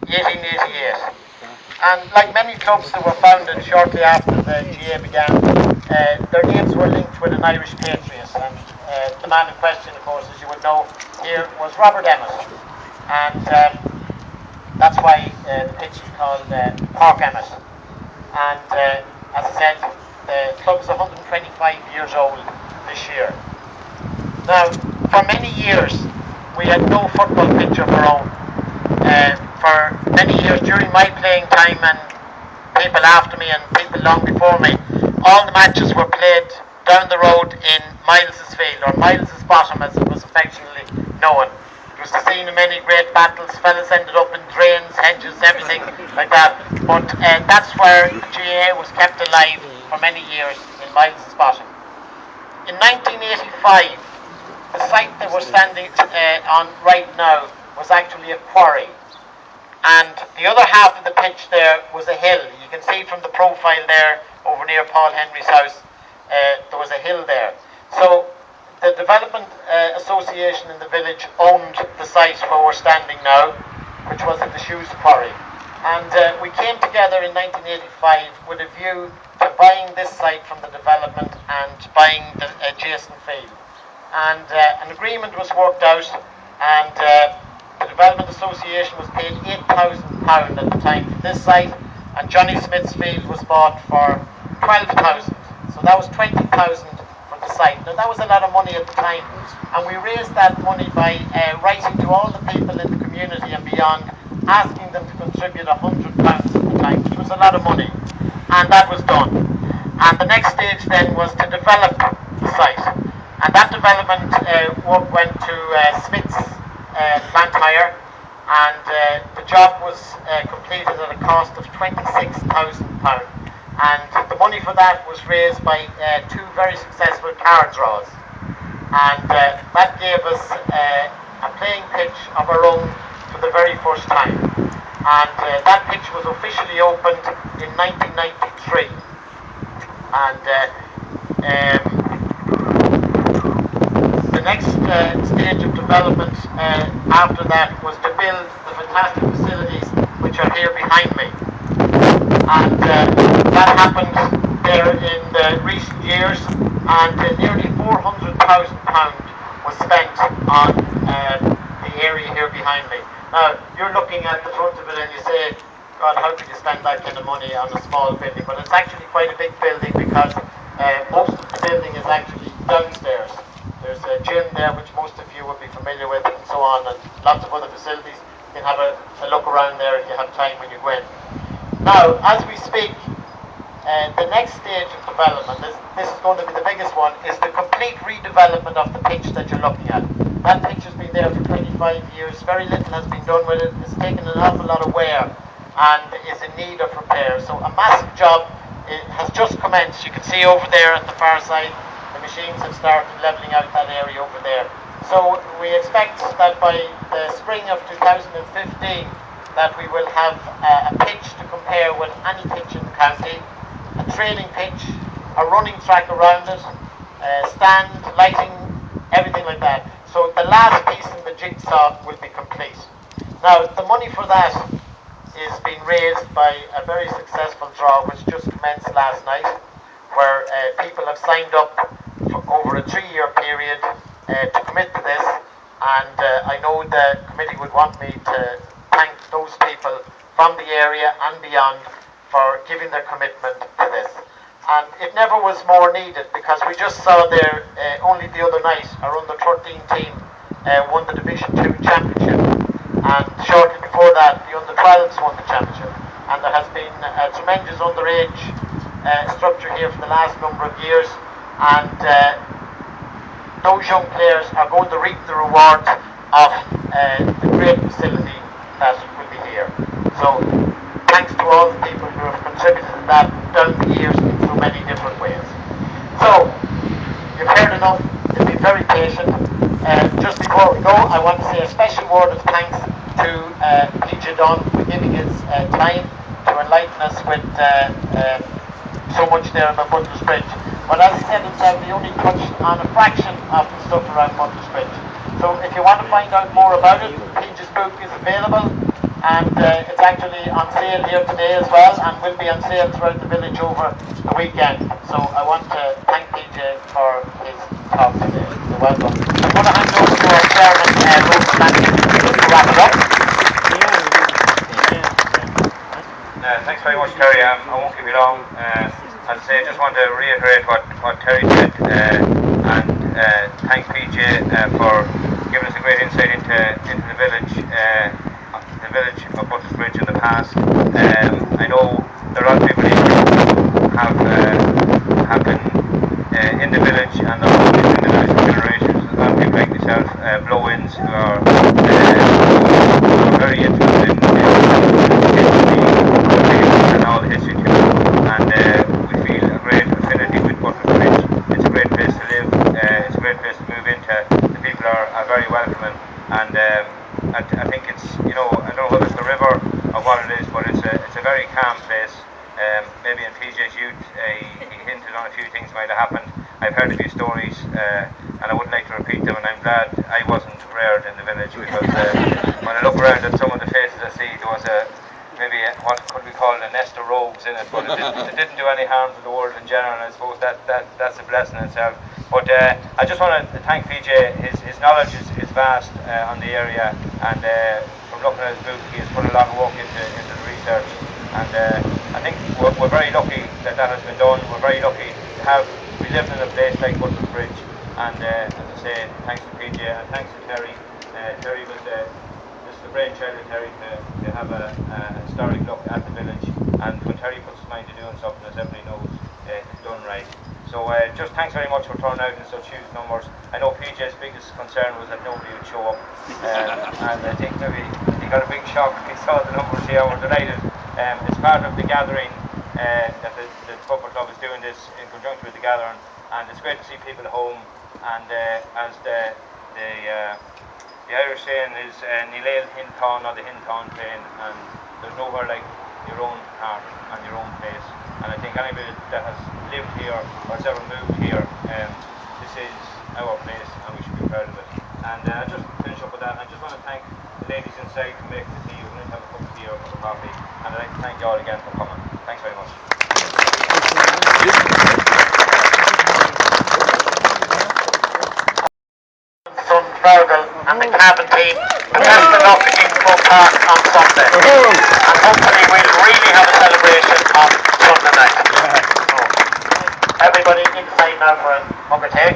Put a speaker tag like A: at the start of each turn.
A: 1888. And like many clubs that were founded shortly after the GA began, their names were linked with an Irish patriot. And the man in question, of course, as you would know here, was Robert Emmet. And that's why the pitch is called Páirc Emmet. And as I said, the club is 125 years old this year. Now, for many years, we had no football pitch of our own. For many years during my playing time, and people after me and people long before me, all the matches were played down the road in Miles's Field, or Miles's Bottom as it was affectionately known. It was the scene of many great battles. Fellas ended up in drains, hedges, everything like that. But that's where the GAA was kept alive for many years, in Miles's Bottom. In 1985, the site that we're standing on right now was actually a quarry. And the other half of the pitch there was a hill. You can see from the profile there over near Paul Henry's house, there was a hill there. So the Development Association in the village owned the site where we're standing now, which was at the Shoes Quarry. And we came together in 1985 with a view to buying this site from the development and buying the adjacent field. And an agreement was worked out, and the Development Association was paid £8,000 at the time for this site, and Johnny Smith's field was bought for £12,000. So that was £20,000 for the site. Now that was a lot of money at the time, and we raised that money by writing to all the people in the community and beyond, asking them to contribute £100 at the time, which was a lot of money, and that was done. And the next stage then was to develop the site, and that development work went to Smith's plant hire, and the job was completed at a cost of £26,000, and the money for that was raised by two very successful car draws, and that gave us a playing pitch of our own for the very first time, and that pitch was officially opened in 1993, and the next stage of development after that was to build the fantastic facilities which are here behind me, and that happened there in the recent years, and nearly £400,000 was spent on the area here behind me. Now you're looking at the front of it and you say, God, how could you spend that kind of money on a small building? But it's actually quite a big building, because most of the building is actually downstairs. There's a gym there which most of you will be familiar with, and so on, and lots of other facilities. You can have a look around there if you have time when you go in. Now, as we speak, the next stage of development, this is going to be the biggest one, is the complete redevelopment of the pitch that you're looking at. That pitch has been there for 25 years. Very little has been done with it. It's taken an awful lot of wear and is in need of repair. So a massive job has just commenced. You can see over there at the far side, the machines have started levelling out that area over there. So we expect that by the spring of 2015 that we will have a pitch to compare with any pitch in the county, a training pitch, a running track around it, stand, lighting, everything like that. So the last piece in the jigsaw will be complete. Now the money for that is being raised by a very successful draw which just commenced last night, where people have signed up for over a 3-year period to commit to this, and I know the committee would want me to thank those people from the area and beyond for giving their commitment to this. And it never was more needed, because we just saw there only the other night our under-13 team won the Division 2 championship, and shortly before that the under-12s won the championship, and there has been a tremendous underage structure here for the last number of years, and those young players are going to reap the rewards of the great facility that will be here. So thanks to all the people who have contributed to that down the years in so many different ways. So you've heard enough. You've been very patient. Just before we go, I want to say a special word of thanks to PJ Dunn for giving his time to enlighten us with so much there about Butler's Bridge. But as he said himself, he only touched on a fraction of the stuff around Butler's Bridge. So if you want to find out more about it, PJ's book is available, and it's actually on sale here today as well, and will be on sale throughout the village over the weekend. So I want to thank PJ for his talk today. You're welcome. I'm going to hand over to our chairman, Rosa Manning, to wrap it up.
B: Thanks very much, Terry. I won't keep you long. As I say, I just want to reiterate what Terry said and thank PJ for giving us a great insight into the village of Butler's Bridge in the past. I know there are a lot of people who have been in the village and are always in the village for generations. A lot of people like myself, blow-ins, who are very interested in and all the history to it, and we feel a great affinity with Butler's Bridge. It's a great place to live, it's a great place to move into. The people are very welcoming, and I think it's, you know, I don't know whether it's the river or what it is, but it's a very calm place. Maybe in PJ's youth he hinted on a few things might have happened. I've heard a few stories and I wouldn't like to repeat them, and I'm glad I wasn't reared in the village, because when I look around at some of the faces I see, there was maybe what could we call a nest of rogues in it, but it didn't do any harm to the world in general, and I suppose that's a blessing in itself. But I just want to thank PJ. His knowledge is vast on the area, and from looking at his book, he has put a lot of work into the research, and I think we're very lucky that has been done. We're very lucky to we live in a place like Butler's Bridge, and as I say, thanks to PJ and thanks to Terry. Terry was this is the brainchild of Terry to have a historic look at the village, and when Terry puts his mind to doing something, as everybody knows, it's done right. So just thanks very much for turning out in such huge numbers. I know PJ's biggest concern was that nobody would show up, and I think maybe he got a big shock when he saw the numbers here. We're delighted. It's part of the gathering that the football club is doing this in conjunction with the gathering, and it's great to see people at home. And as the Irish saying is, Nilail Hinton or the Hinton train, and there's nowhere like your own heart and your own place. And I think anybody that has lived here or has ever moved here, this is our place and we should be proud of it. And I'll just finish up with that. I just want to thank the ladies inside for making the tea. We're going to have a cup of tea or a cup of coffee. And I'd like to thank you all again for coming. Thanks very much.
A: Son Fergal and the Cavan team, the best of luck in Croke Park on Sunday. And hopefully we'll really have a celebration on Sunday night. Everybody inside now for a mug of tea.